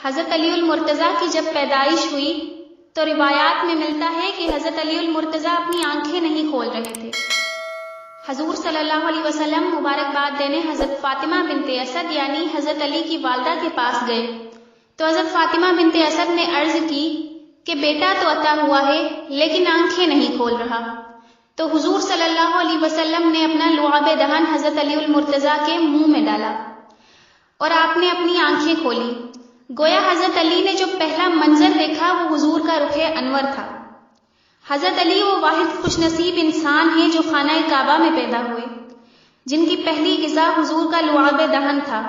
حضرت علی المرتضیٰ کی جب پیدائش ہوئی تو روایات میں ملتا ہے کہ حضرت علی المرتضیٰ اپنی آنکھیں نہیں کھول رہے تھے۔ حضور صلی اللہ علیہ وسلم مبارکباد دینے حضرت فاطمہ بنت اسد یعنی حضرت علی کی والدہ کے پاس گئے تو حضرت فاطمہ بنت اسد نے عرض کی کہ بیٹا تو عطا ہوا ہے لیکن آنکھیں نہیں کھول رہا، تو حضور صلی اللہ علیہ وسلم نے اپنا لعاب دہن حضرت علی المرتضیٰ کے منہ میں ڈالا اور آپ نے اپنی آنکھیں کھولی۔ گویا حضرت علی نے جو پہلا منظر دیکھا وہ حضور کا رخ انور تھا۔ حضرت علی وہ واحد خوش نصیب انسان ہیں جو خانہ کعبہ میں پیدا ہوئے، جن کی پہلی غذا حضور کا لعاب دہن تھا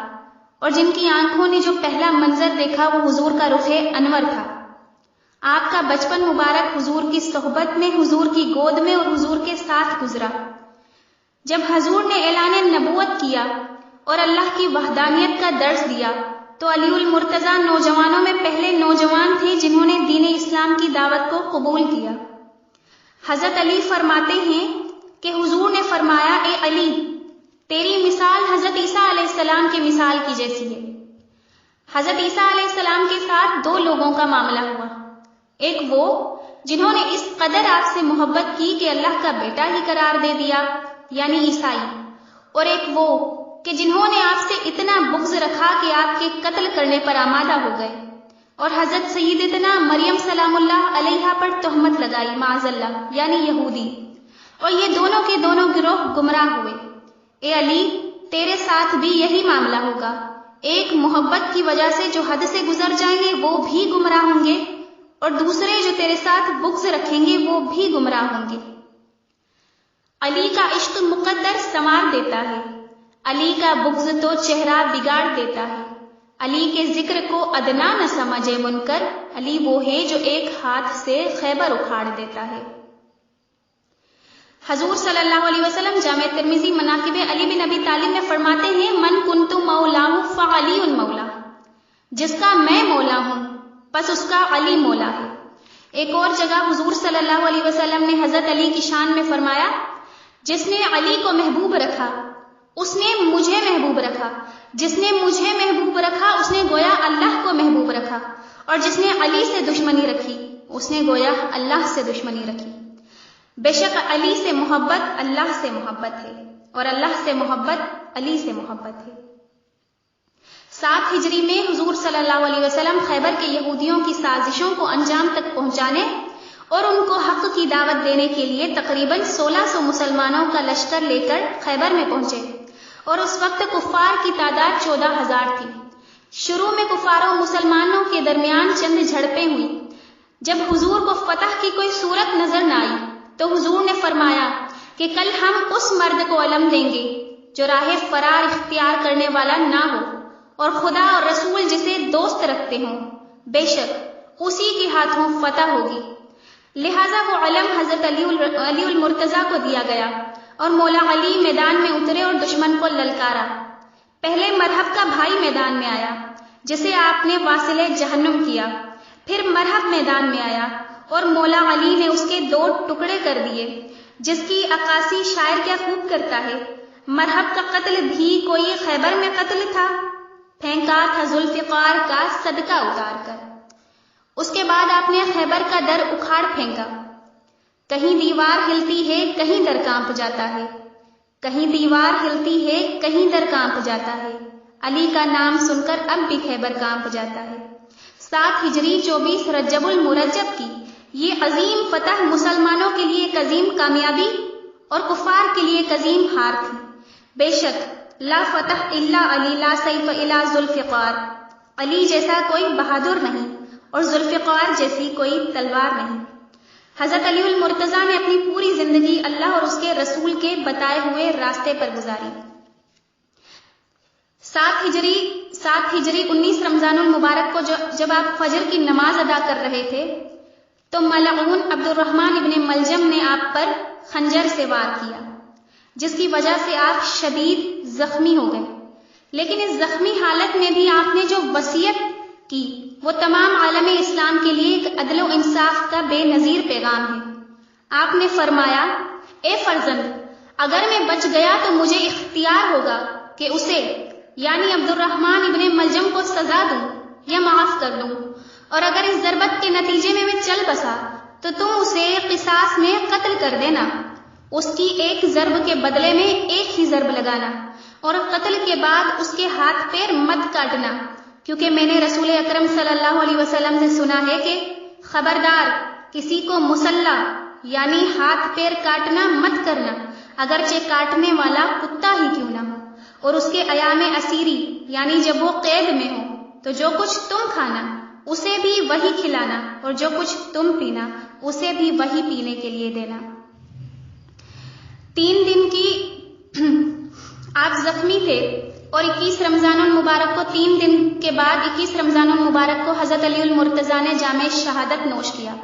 اور جن کی آنکھوں نے جو پہلا منظر دیکھا وہ حضور کا رخ انور تھا۔ آپ کا بچپن مبارک حضور کی صحبت میں، حضور کی گود میں اور حضور کے ساتھ گزرا۔ جب حضور نے اعلان نبوت کیا اور اللہ کی وحدانیت کا درس دیا تو علی المرتضیٰ نوجوانوں میں پہلے نوجوان تھے جنہوں نے دین اسلام کی دعوت کو قبول کیا۔ حضرت علی فرماتے ہیں کہ حضور نے فرمایا، اے علی، تیری مثال حضرت عیسیٰ علیہ السلام کی مثال کی جیسی ہے۔ حضرت عیسیٰ علیہ السلام کے ساتھ دو لوگوں کا معاملہ ہوا، ایک وہ جنہوں نے اس قدر آپ سے محبت کی کہ اللہ کا بیٹا ہی قرار دے دیا یعنی عیسائی، اور ایک وہ کہ جنہوں نے آپ سے اتنا بغض رکھا کہ آپ کے قتل کرنے پر آمادہ ہو گئے اور حضرت سیدتنا مریم سلام اللہ علیہا پر تہمت لگائی معاذ اللہ یعنی یہودی، اور یہ دونوں کے دونوں گروہ گمراہ ہوئے۔ اے علی، تیرے ساتھ بھی یہی معاملہ ہوگا، ایک محبت کی وجہ سے جو حد سے گزر جائیں گے وہ بھی گمراہ ہوں گے اور دوسرے جو تیرے ساتھ بغض رکھیں گے وہ بھی گمراہ ہوں گے۔ علی کا عشق مقدر سنوار دیتا ہے، علی کا بغض تو چہرہ بگاڑ دیتا ہے۔ علی کے ذکر کو ادنا نہ سمجھے منکر، علی وہ ہے جو ایک ہاتھ سے خیبر اکھاڑ دیتا ہے۔ حضور صلی اللہ علیہ وسلم جامع ترمذی مناقب علی بن ابی طالب میں فرماتے ہیں، من کنت مولاہ فعلی مولا، جس کا میں مولا ہوں بس اس کا علی مولا ہے۔ ایک اور جگہ حضور صلی اللہ علیہ وسلم نے حضرت علی کی شان میں فرمایا، جس نے علی کو محبوب رکھا اس نے مجھے محبوب رکھا، جس نے مجھے محبوب رکھا اس نے گویا اللہ کو محبوب رکھا، اور جس نے علی سے دشمنی رکھی اس نے گویا اللہ سے دشمنی رکھی۔ بے شک علی سے محبت اللہ سے محبت ہے اور اللہ سے محبت علی سے محبت ہے۔ 7 ہجری میں حضور صلی اللہ علیہ وسلم خیبر کے یہودیوں کی سازشوں کو انجام تک پہنچانے اور ان کو حق کی دعوت دینے کے لیے تقریباً 1600 مسلمانوں کا لشکر لے کر خیبر میں پہنچے، اور اس وقت کفار کی تعداد 14,000 تھی۔ شروع میں کفار و مسلمانوں کے درمیان چند جھڑپیں ہوئی۔ جب حضور کو فتح کی کوئی صورت نظر نہ آئی تو حضور نے فرمایا کہ کل ہم اس مرد کو علم دیں گے جو راہ فرار اختیار کرنے والا نہ ہو اور خدا اور رسول جسے دوست رکھتے ہوں، بے شک اسی کے ہاتھوں فتح ہوگی۔ لہذا وہ علم حضرت علی المرتضیٰ کو دیا گیا اور مولا علی میدان میں اترے اور دشمن کو للکارا۔ پہلے مرحب کا بھائی میدان میں آیا جسے آپ نے واصل جہنم کیا، پھر مرحب میدان میں آیا اور مولا علی نے اس کے 2 ٹکڑے کر دیے، جس کی عکاسی شاعر کیا خوب کرتا ہے، مرحب کا قتل بھی کوئی خیبر میں قتل تھا، پھینکا تھا ذوالفقار کا صدقہ اتار کر۔ اس کے بعد آپ نے خیبر کا در اکھاڑ پھینکا، کہیں دیوار ہلتی ہے کہیں در کانپ جاتا ہے، کہیں دیوار ہلتی ہے کہیں در کانپ جاتا ہے، علی کا نام سن کر اب بھی خیبر کانپ جاتا ہے۔ 7 ہجری 24 رجب المرجب کی یہ عظیم فتح مسلمانوں کے لیے ایک عظیم کامیابی اور کفار کے لیے ایک عظیم ہار تھی۔ بے شک لا فتح الا علی لا سیف الا ذوالفقار، علی جیسا کوئی بہادر نہیں اور ذوالفقار جیسی کوئی تلوار نہیں۔ حضرت علی المرتضیٰ نے اپنی پوری زندگی اللہ اور اس کے رسول کے بتائے ہوئے راستے پر گزاری۔ 7 ہجری 19 رمضان المبارک کو جب آپ فجر کی نماز ادا کر رہے تھے تو ملعون عبد الرحمن ابن ملجم نے آپ پر خنجر سے وار کیا، جس کی وجہ سے آپ شدید زخمی ہو گئے، لیکن اس زخمی حالت میں بھی آپ نے جو وصیت کی وہ تمام عالم اسلام کے لیے ایک عدل و انصاف کا بے نظیر پیغام ہے۔ آپ نے فرمایا، اے فرزند، اگر میں بچ گیا تو مجھے اختیار ہوگا کہ اسے یعنی عبد الرحمن ابن ملجم کو سزا دوں یا معاف کر دوں، اور اگر اس ضربت کے نتیجے میں چل بسا تو تم اسے قصاص میں قتل کر دینا، اس کی ایک ضرب کے بدلے میں ایک ہی ضرب لگانا، اور قتل کے بعد اس کے ہاتھ پیر مت کاٹنا، کیونکہ میں نے رسول اکرم صلی اللہ علیہ وسلم سے سنا ہے کہ خبردار کسی کو مسلح یعنی ہاتھ پیر کاٹنا مت کرنا، اگرچہ کاٹنے والا کتا ہی کیوں نہ ہو، اور اس کے ایام اسیری یعنی جب وہ قید میں ہو تو جو کچھ تم کھانا اسے بھی وہی کھلانا، اور جو کچھ تم پینا اسے بھی وہی پینے کے لیے دینا۔ 3 دن کی آپ زخمی تھے اور 21 رمضان المبارک کو 3 دن کے بعد 21 رمضان المبارک کو حضرت علی المرتضیٰ نے جام شہادت نوش کیا۔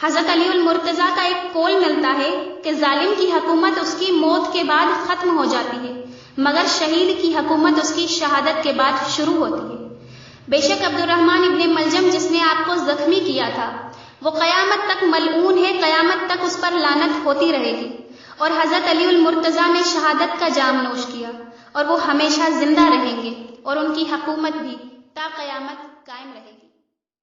حضرت علی المرتضیٰ کا ایک قول ملتا ہے کہ ظالم کی حکومت اس کی موت کے بعد ختم ہو جاتی ہے، مگر شہید کی حکومت اس کی شہادت کے بعد شروع ہوتی ہے۔ بے شک عبد الرحمن ابن ملجم جس نے آپ کو زخمی کیا تھا وہ قیامت تک ملعون ہے، قیامت تک اس پر لعنت ہوتی رہے گی، اور حضرت علی المرتضیٰ نے شہادت کا جام نوش کیا اور وہ ہمیشہ زندہ رہیں گے اور ان کی حکومت بھی تا قیامت قائم رہے گی۔